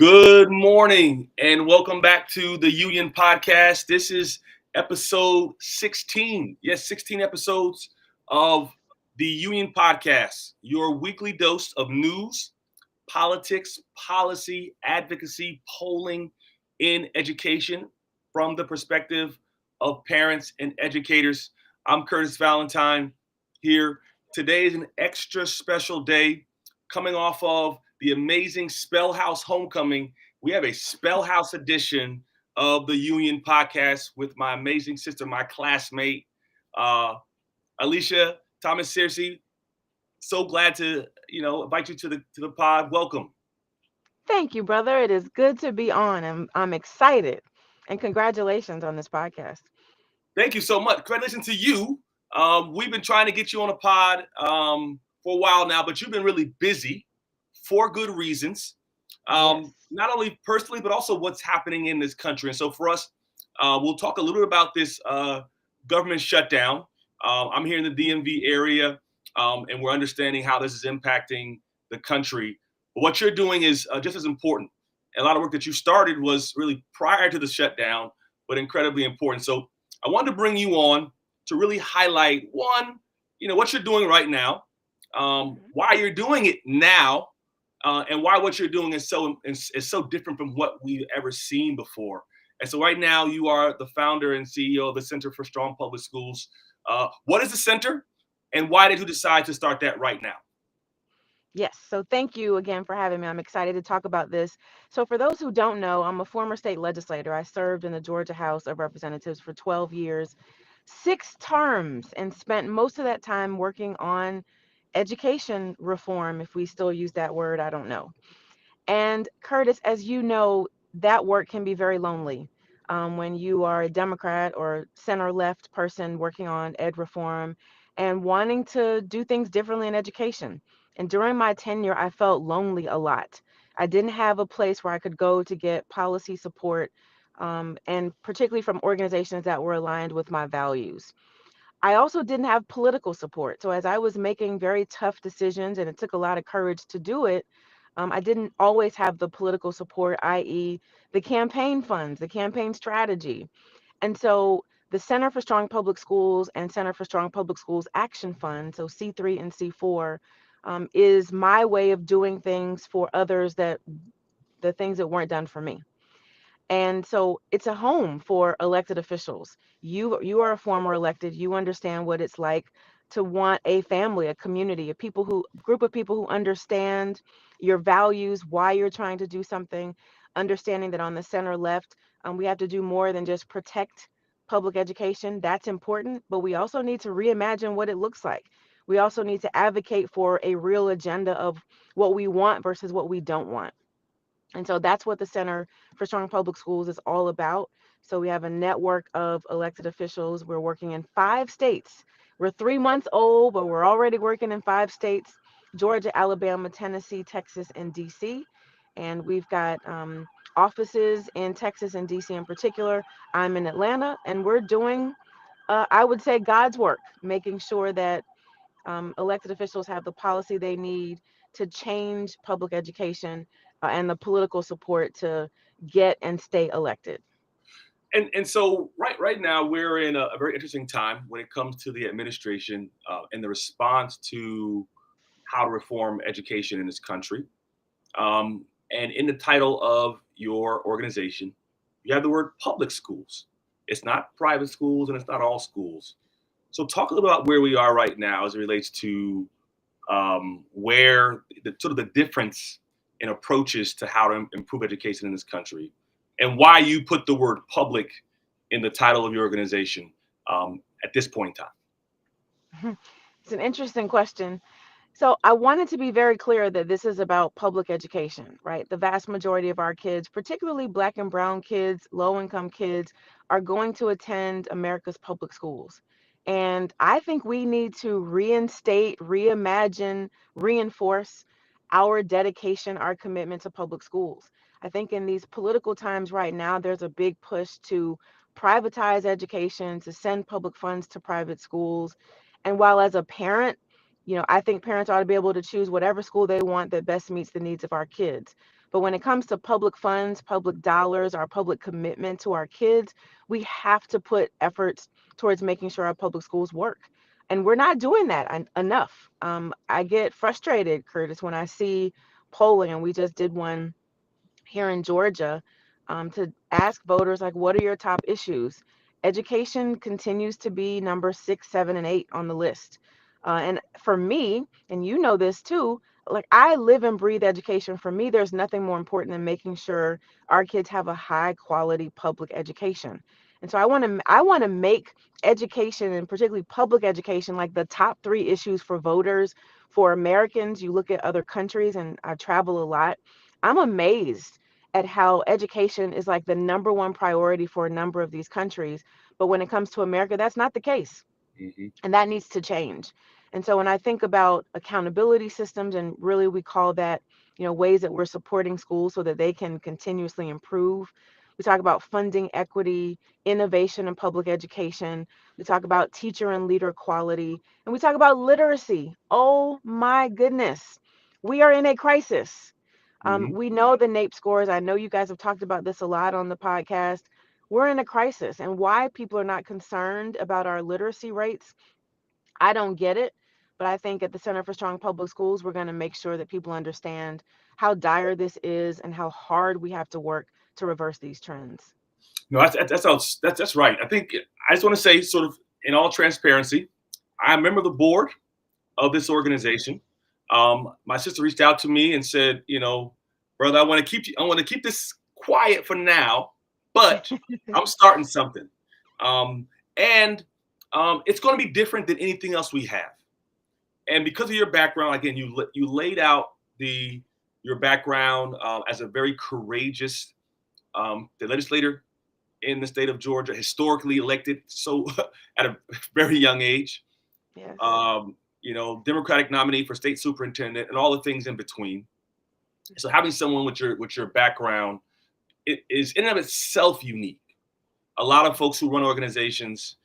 Good morning and welcome back to the Union Podcast. This is episode 16. Yes, 16 episodes of the Union Podcast, your weekly dose of news, politics, policy, advocacy, polling in education from the perspective of parents and educators. I'm Curtis Valentine here. Today is an extra special day coming off of the amazing Spell House homecoming. We have a Spell House edition of the Union Podcast with my amazing sister, my classmate, uh, Alicia Thomas Searcy. So glad to invite you to the pod. Welcome. Thank you, brother. It is good to be on. I'm excited. And congratulations on this podcast. Thank you so much. Congratulations to you. We've been trying to get you on a pod for a while now, but you've been really busy for good reasons. Yes. Not only personally, but also what's happening in this country. And so for us, we'll talk a little bit about this government shutdown. I'm here in the DMV area, and we're understanding how this is impacting the country. But what you're doing is just as important. A lot of work that you started was really prior to the shutdown, but incredibly important. So I wanted to bring you on to really highlight one, what you're doing right now, Mhm. why you're doing it now, and why what you're doing is so different from what we've ever seen before. And so right now you are the founder and CEO of the Center for Strong Public Schools. What is the center, and why did you decide to start that right now? Yes. So thank you again for having me. I'm excited to talk about this. So, for those who don't know, I'm a former state legislator. I served in the Georgia House of Representatives for 12 years, 6 terms, and spent most of that time working on education reform. If we still use that word, I don't know. And Curtis, as you know, that work can be very lonely when you are a Democrat or center left person working on ed reform and wanting to do things differently in education. And during my tenure, I felt lonely a lot. I didn't have a place where I could go to get policy support, and particularly from organizations that were aligned with my values. I also didn't have political support. So as I was making very tough decisions, and it took a lot of courage to do it, I didn't always have the political support, i.e., the campaign funds, the campaign strategy. And so the Center for Strong Public Schools and Center for Strong Public Schools Action Fund, so C3 and C4, is my way of doing things for others that the things that weren't done for me. And so it's a home for elected officials. You are a former elected. You understand what it's like to want a family, a community, a people who group of people who understand your values, why you're trying to do something, understanding that on the center left, we have to do more than just protect public education. That's important, but we also need to reimagine what it looks like. We also need to advocate for a real agenda of what we want versus what we don't want. And so that's what the Center for Strong Public Schools is all about. So we have a network of elected officials. We're working in 5 states. We're 3 months old, but we're already working in 5 states: Georgia, Alabama, Tennessee, Texas, and DC. And we've got offices in Texas and DC in particular. I'm in Atlanta, and we're doing, I would say, God's work, making sure that elected officials have the policy they need to change public education, and the political support to get and stay elected. And so right now we're in a very interesting time when it comes to the administration and the response to how to reform education in this country. And in the title of your organization, you have the word public schools. It's not private schools and it's not all schools. So talk a little about where we are right now as it relates to where the sort of the difference in approaches to how to improve education in this country, and why you put the word public in the title of your organization at this point in time. It's an interesting question. So I wanted to be very clear that this is about public education, right? The vast majority of our kids, particularly Black and Brown kids, low income kids, are going to attend America's public schools. And I think we need to reinstate, reimagine, reinforce our dedication, our commitment to public schools. I think in these political times right now, there's a big push to privatize education, to send public funds to private schools. And while as a parent, I think parents ought to be able to choose whatever school they want that best meets the needs of our kids. But when it comes to public funds, public dollars, our public commitment to our kids, we have to put efforts towards making sure our public schools work. And we're not doing that enough. I get frustrated, Curtis, when I see polling, and we just did one here in Georgia, to ask voters, like, what are your top issues? Education continues to be number 6, 7, and 8 on the list. And for me, and you know this too, like, I live and breathe education. For me, there's nothing more important than making sure our kids have a high quality public education. And so I want to make education, and particularly public education, like the top 3 issues for voters, for Americans. You look at other countries, and I travel a lot. I'm amazed at how education is like the number one priority for a number of these countries. But when it comes to America, that's not the case. Hmm. And that needs to change. And so when I think about accountability systems, and really we call that, ways that we're supporting schools so that they can continuously improve. We talk about funding equity, innovation in public education. We talk about teacher and leader quality. And we talk about literacy. Oh my goodness. We are in a crisis. Hmm. We know the NAEP scores. I know you guys have talked about this a lot on the podcast. We're in a crisis, and why people are not concerned about our literacy rates, I don't get it. But I think at the Center for Strong Public Schools, we're going to make sure that people understand how dire this is and how hard we have to work to reverse these trends. No, that's right. I think I just want to say, sort of in all transparency, I remember the board of this organization. My sister reached out to me and said, brother, I want to keep this quiet for now, but I'm starting something, and it's going to be different than anything else we have. And because of your background, again, you laid out your background as a very courageous the legislator in the state of Georgia, historically elected so at a very young age. Yes. Democratic nominee for state superintendent and all the things in between. So having someone with your background, it is in and of itself unique. A lot of folks who run organizations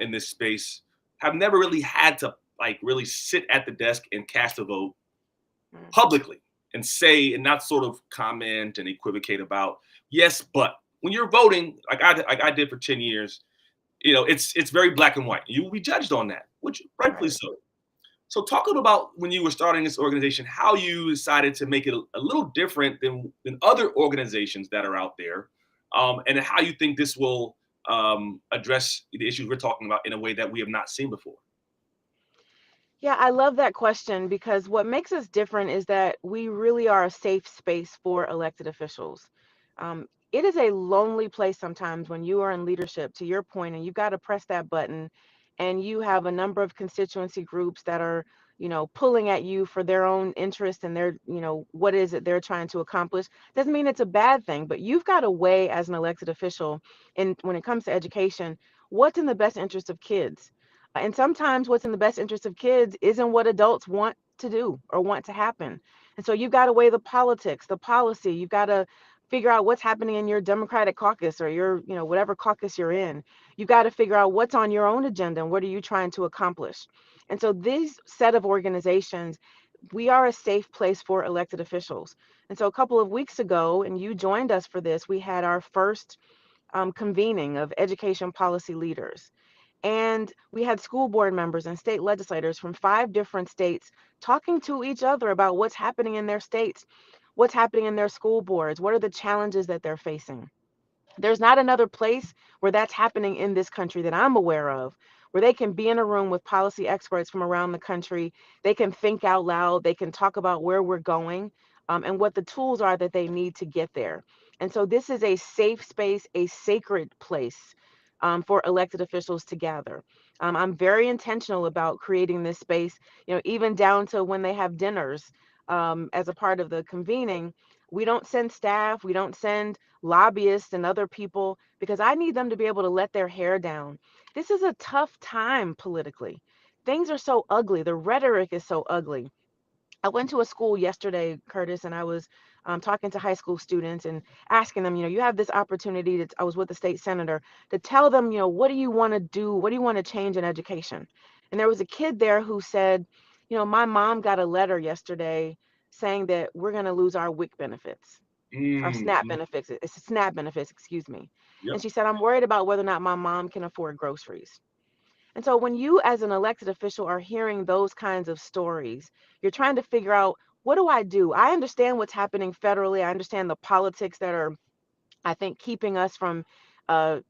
in this space have never really had to like really sit at the desk and cast a vote publicly and say, and not sort of comment and equivocate about yes, but when you're voting, like I did for 10 years, it's very black and white. You will be judged on that, which rightfully Right. so. So talk a little about when you were starting this organization, how you decided to make it a little different than other organizations that are out there, and how you think this will address the issues we're talking about in a way that we have not seen before. Yeah, I love that question, because what makes us different is that we really are a safe space for elected officials. It is a lonely place sometimes when you are in leadership, to your point, and you've got to press that button, and you have a number of constituency groups that are, pulling at you for their own interest and their, what is it they're trying to accomplish. Doesn't mean it's a bad thing, but you've got to weigh as an elected official, and when it comes to education, what's in the best interest of kids. And sometimes what's in the best interest of kids isn't what adults want to do or want to happen. And so you've got to weigh the politics, the policy. You've got to figure out what's happening in your Democratic caucus, or your, whatever caucus you're in. You've got to figure out what's on your own agenda and what are you trying to accomplish. And so these set of organizations, we are a safe place for elected officials. And so a couple of weeks ago, and you joined us for this, we had our first convening of education policy leaders. And we had school board members and state legislators from 5 different states talking to each other about what's happening in their states, what's happening in their school boards, what are the challenges that they're facing. There's not another place where that's happening in this country that I'm aware of, where they can be in a room with policy experts from around the country. They can think out loud, they can talk about where we're going, and what the tools are that they need to get there. And so this is a safe space, a sacred place, for elected officials to gather. I'm very intentional about creating this space, even down to when they have dinners, as a part of the convening. We don't send staff, we don't send lobbyists and other people, because I need them to be able to let their hair down. This is a tough time politically. Things are so ugly. The rhetoric is so ugly. I went to a school yesterday, Curtis, and I was talking to high school students and asking them, you have this opportunity to, I was with the state senator, to tell them, what do you want to do? What do you want to change in education? And there was a kid there who said, my mom got a letter yesterday saying that we're going to lose our WIC benefits. or Mm, SNAP mm, benefits. It's SNAP benefits, excuse me. And yep. she said, I'm worried about whether or not my mom can afford groceries. And so when you as an elected official are hearing those kinds of stories, you're trying to figure out, what do I do? I understand what's happening federally. I understand the politics that are, I think, keeping us from uh,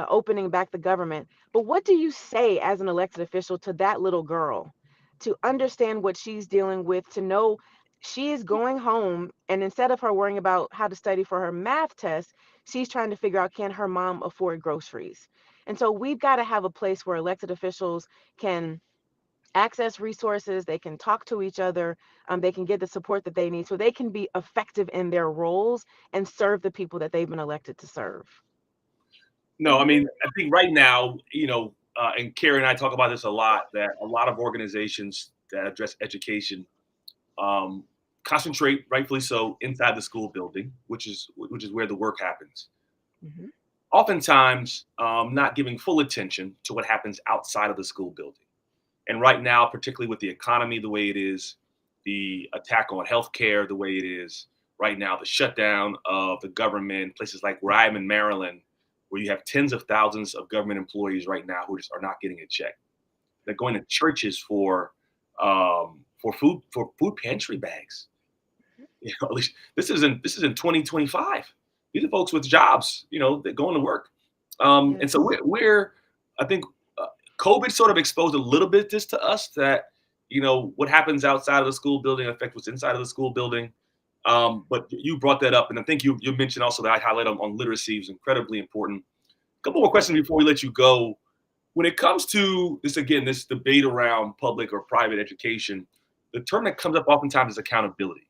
opening back the government. But what do you say as an elected official to that little girl to understand what she's dealing with, to know she is going home, and instead of her worrying about how to study for her math test, she's trying to figure out, can her mom afford groceries? And so we've got to have a place where elected officials can access resources, they can talk to each other, they can get the support that they need so they can be effective in their roles and serve the people that they've been elected to serve. No, I mean, I think right now, and Carrie and I talk about this a lot, that a lot of organizations that address education um, concentrate, rightfully so, inside the school building, which is where the work happens. Hmm. Oftentimes, not giving full attention to what happens outside of the school building. And right now, particularly with the economy the way it is, the attack on healthcare the way it is right now, the shutdown of the government, places like where I am in Maryland, where you have tens of thousands of government employees right now who just are not getting a check. They're going to churches for food pantry bags. At least this is in 2025. These are folks with jobs. They're going to work. And so Yes. we're I think uh, COVID sort of exposed a little bit this to us that what happens outside of the school building affects what's inside of the school building. But you brought that up, and I think you mentioned also that I highlight on literacy is incredibly important. A couple more questions before we let you go. When it comes to this again, this debate around public or private education, the term that comes up oftentimes is accountability.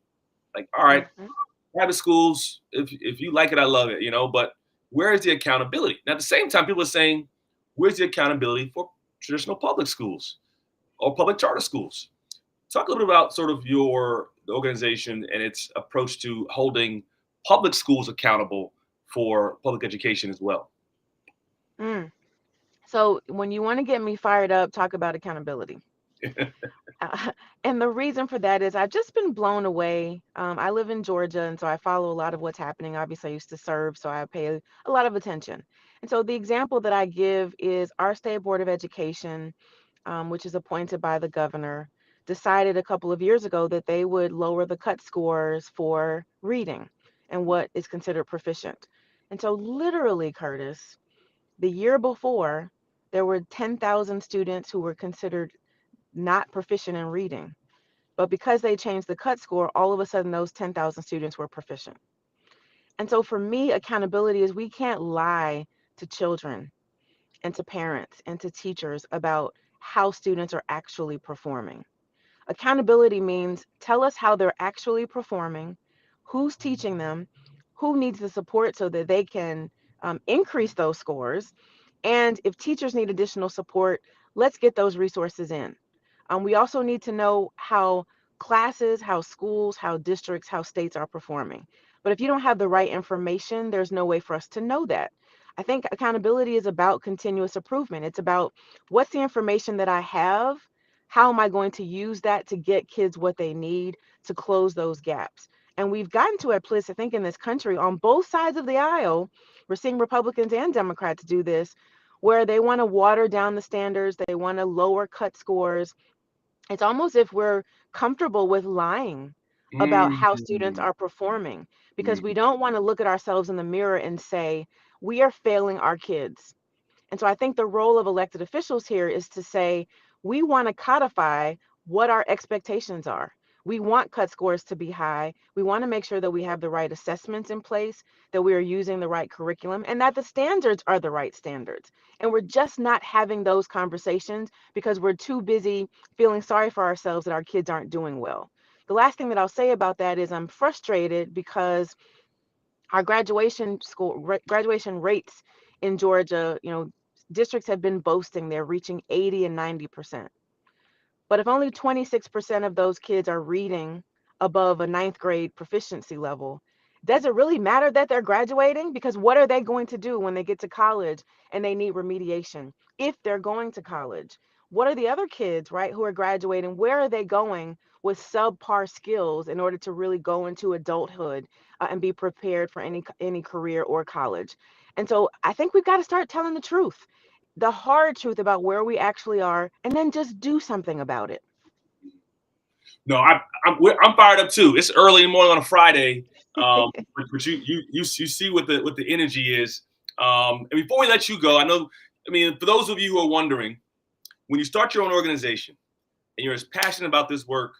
Like, all right, Hmm. private schools, if you like it, I love it. But where is the accountability? Now, at the same time, people are saying, where's the accountability for traditional public schools or public charter schools? Talk a little bit about sort of the organization and its approach to holding public schools accountable for public education as well. Mm. So when you want to get me fired up, talk about accountability. Uh, and the reason for that is I've just been blown away. I live in Georgia, and so I follow a lot of what's happening. Obviously, I used to serve, so I pay a lot of attention. And so the example that I give is our state board of education, which is appointed by the governor, decided a couple of years ago that they would lower the cut scores for reading and what is considered proficient. And so, literally, Curtis, the year before, there were 10,000 students who were considered not proficient in reading. But because they changed the cut score, all of a sudden those 10,000 students were proficient. And so for me, accountability is we can't lie to children and to parents and to teachers about how students are actually performing. Accountability means tell us how they're actually performing, who's teaching them, who needs the support so that they can increase those scores. And if teachers need additional support, let's get those resources in. We also need to know how classes, how schools, how districts, how states are performing. But if you don't have the right information, there's no way for us to know that. I think accountability is about continuous improvement. It's about, what's the information that I have? How am I going to use that to get kids what they need to close those gaps? And we've gotten to a place, I think, in this country on both sides of the aisle. We're seeing Republicans and Democrats do this, where they want to water down the standards, they want to lower cut scores. It's almost if we're comfortable with lying about Mm, how students are performing, because we mm, don't want to look at ourselves in the mirror and say, we are failing our kids. And so I think the role of elected officials here is to say, we want to codify what our expectations are. We want cut scores to be high. We want to make sure that we have the right assessments in place, that we are using the right curriculum, and that the standards are the right standards. And we're just not having those conversations because we're too busy feeling sorry for ourselves that our kids aren't doing well. The last thing that I'll say about that is I'm frustrated because our graduation rates in Georgia, districts have been boasting they're reaching 80 and 90%. But if only 26% of those kids are reading above a ninth grade proficiency level, does it really matter that they're graduating? Because what are they going to do when they get to college and they need remediation? If they're going to college, what are the other kids, right, who are graduating? Where are they going with subpar skills in order to really go into adulthood and be prepared for any career or college? And so I think we've got to start telling the truth, the hard truth about where we actually are, and then just do something about it. No, I'm fired up too. It's early in the morning on a Friday, but you see what the energy is. And before we let you go, I mean, for those of you who are wondering, when you start your own organization and you're as passionate about this work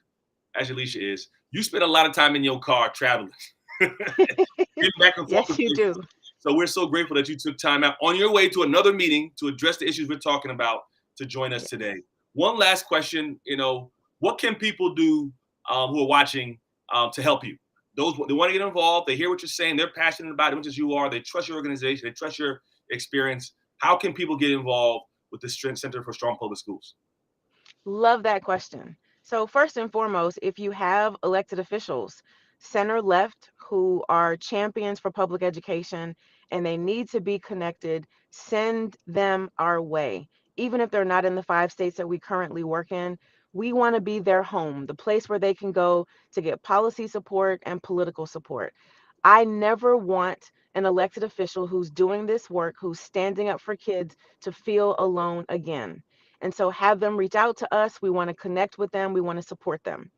as Alicia is, you spend a lot of time in your car traveling, getting back and forth. Yes, you do. So we're so grateful that you took time out on your way to another meeting to address the issues we're talking about to join us today. One last question, what can people do who are watching to help you? Those they want to get involved, they hear what you're saying, they're passionate about it, much as you are, they trust your organization, they trust your experience. How can people get involved with the Center for Strong Public Schools? Love that question. So, first and foremost, if you have elected officials, center left, who are champions for public education and they need to be connected, send them our way. Even if they're not in the 5 states that we currently work in, we want to be their home, the place where they can go to get policy support and political support. I never want an elected official who's doing this work, who's standing up for kids, to feel alone again. And so have them reach out to us. We want to connect with them. We want to support them.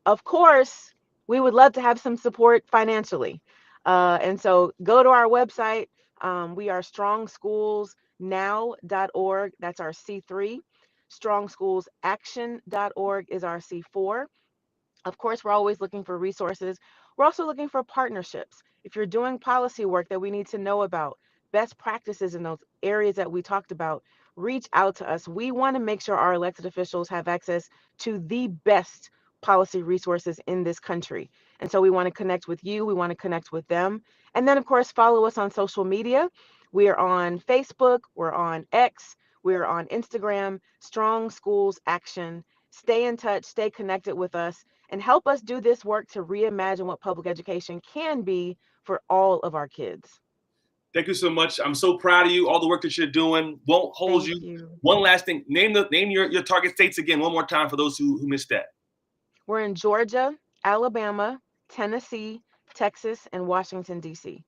Of course, we would love to have some support financially. And so go to our website. We are strongschoolsnow.org. That's our C3. Strongschoolsaction.org is our C4. Of course, we're always looking for resources. We're also looking for partnerships. If you're doing policy work that we need to know about, best practices in those areas that we talked about, reach out to us. We want to make sure our elected officials have access to the best policy resources in this country. And so we want to connect with you. We want to connect with them. And then, of course, follow us on social media. We are on Facebook. We're on X. We're on Instagram. Strong Schools Action. Stay in touch. Stay connected with us and help us do this work to reimagine what public education can be for all of our kids. Thank you so much. I'm so proud of you, all the work that you're doing. Won't hold Thank you. you. One last thing. Name your target states again one more time for those who missed that. We're in Georgia, Alabama, Tennessee, Texas, and Washington, D.C.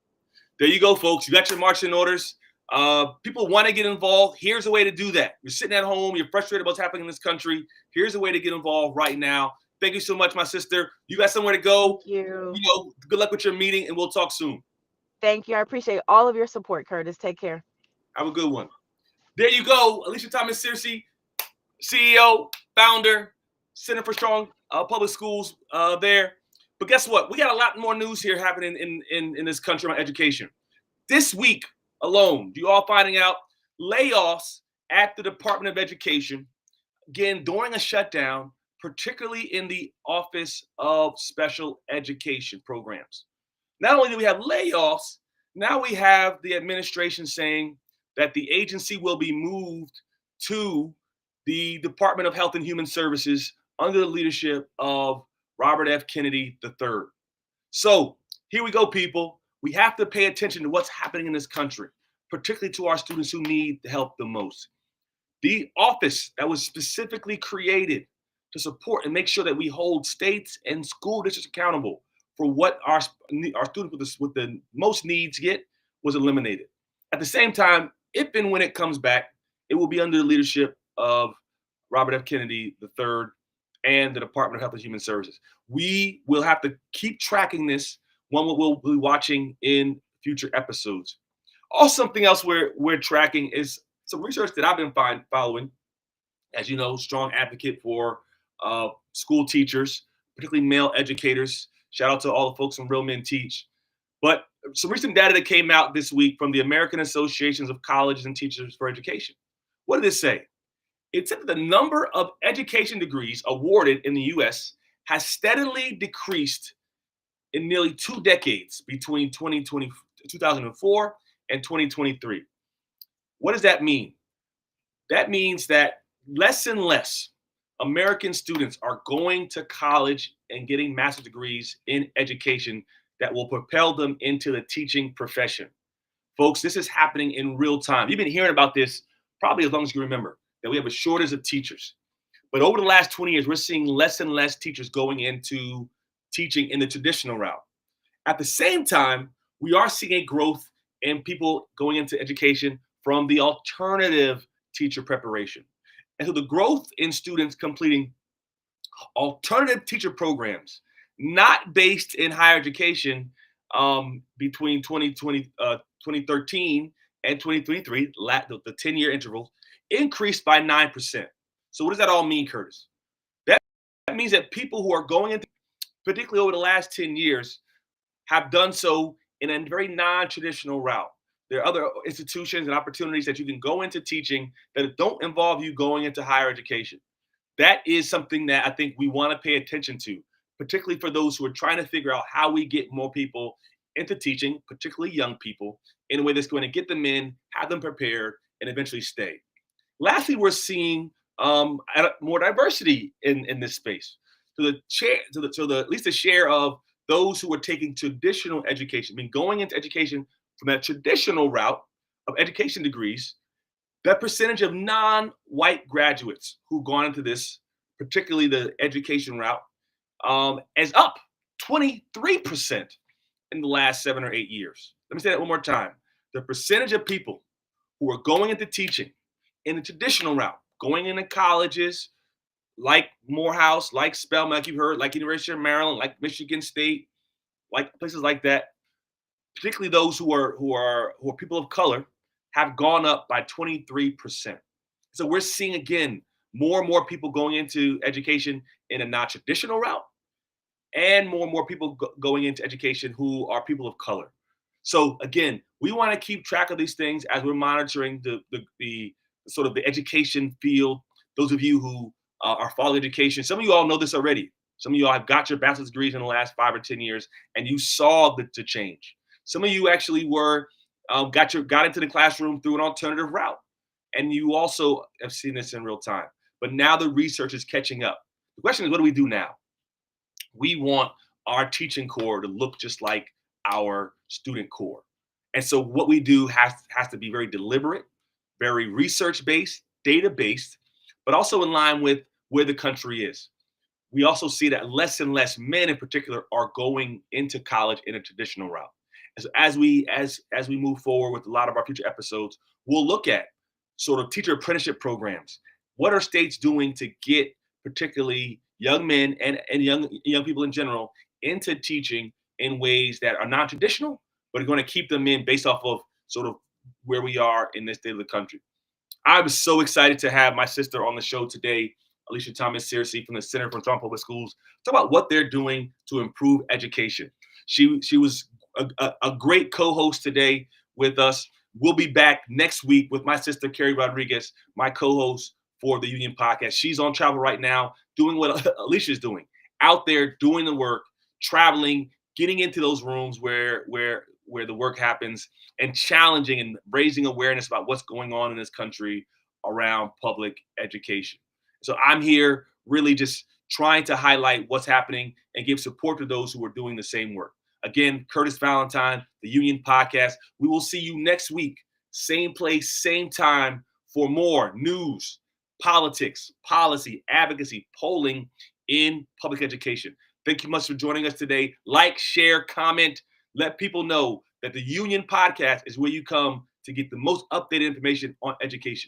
There you go, folks. You got your marching orders. People want to get involved. Here's a way to do that. You're sitting at home. You're frustrated about what's happening in this country. Here's a way to get involved right now. Thank you so much, my sister. You got somewhere to go. Thank you. Good luck with your meeting, and we'll talk soon. Thank you. I appreciate all of your support, Curtis. Take care. Have a good one. There you go. Alicia Thomas Searcy, CEO, founder, Center for Strong Public Schools there. But guess what? We got a lot more news here happening in this country on education. This week alone, you all finding out layoffs at the Department of Education, again, during a shutdown, particularly in the Office of Special Education Programs. Not only do we have layoffs, now we have the administration saying that the agency will be moved to the Department of Health and Human Services under the leadership of Robert F. Kennedy III. So here we go, people. We have to pay attention to what's happening in this country, particularly to our students who need the help the most. The office that was specifically created to support and make sure that we hold states and school districts accountable for what our students with the most needs get was eliminated. At the same time, if and when it comes back, it will be under the leadership of Robert F. Kennedy III and the Department of Health and Human Services. We will have to keep tracking this, one we'll be watching in future episodes. Also, something else we're tracking is some research that I've been following. As you know, strong advocate for school teachers, particularly male educators. Shout out to all the folks from Real Men Teach. But some recent data that came out this week from the American Associations of Colleges and Teachers for Education. What did it say? It said that the number of education degrees awarded in the U.S. has steadily decreased in nearly 2 decades between 2004 and 2023. What does that mean? That means that less and less American students are going to college and getting master's degrees in education that will propel them into the teaching profession. Folks, this is happening in real time. You've been hearing about this probably as long as you remember. that we have a shortage of teachers. But over the last 20 years, we're seeing less and less teachers going into teaching in the traditional route. At the same time, we are seeing a growth in people going into education from the alternative teacher preparation. And so the growth in students completing alternative teacher programs, not based in higher education, between 2013 and 2023, the 10-year interval, increased by 9%. So what does that all mean, Curtis? That means that people who are going into, particularly over the last 10 years, have done so in a very non-traditional route. There are other institutions and opportunities that you can go into teaching that don't involve you going into higher education. That is something that I think we want to pay attention to, particularly for those who are trying to figure out how we get more people into teaching, particularly young people, in a way that's going to get them in, have them prepared, and eventually stay. Lastly, we're seeing more diversity in this space. At least the share of those who are taking traditional education, I mean, going into education from that traditional route of education degrees, that percentage of non-white graduates who've gone into this, particularly the education route, is up 23% in the last 7 or 8 years. Let me say that one more time. The percentage of people who are going into teaching in the traditional route, going into colleges like Morehouse, like Spelman, like you've heard, like University of Maryland, like Michigan State, like places like that, particularly those who are people of color, have gone up by 23%. So we're seeing again more and more people going into education in a non-traditional route, and more people going into education who are people of color. So again, we want to keep track of these things as we're monitoring the sort of the education field. Those of you who are following education, some of you all know this already. Some of you all have got your bachelor's degrees in the last 5 or 10 years, and you saw the change. Some of you actually were got into the classroom through an alternative route, and you also have seen this in real time. But now the research is catching up. The question is, what do we do now? We want our teaching core to look just like our student core. And so what we do has to be very deliberate, very research-based, data-based, but also in line with where the country is. We also see that less and less men in particular are going into college in a traditional route. And so as we move forward with a lot of our future episodes, we'll look at sort of teacher apprenticeship programs. What are states doing to get particularly young men and young people in general into teaching in ways that are non-traditional, but are going to keep them in based off of sort of where we are in this state of the country. I was so excited to have my sister on the show today, Alicia Thomas Searcy from the Center for Toronto Public Schools, talk about what they're doing to improve education. She was a great co-host today with us. We'll be back next week with my sister, Carrie Rodriguez, my co-host for the Union Podcast. She's on travel right now, doing what Alicia's doing, out there doing the work, traveling, getting into those rooms where the work happens, and challenging and raising awareness about what's going on in this country around public education. So I'm here really just trying to highlight what's happening and give support to those who are doing the same work. Again, Curtis Valentine, the Union Podcast. We will see you next week, same place, same time, for more news, politics, policy, advocacy, polling in public education. Thank you much for joining us today. Like, share, comment, let people know that the Union Podcast is where you come to get the most updated information on education.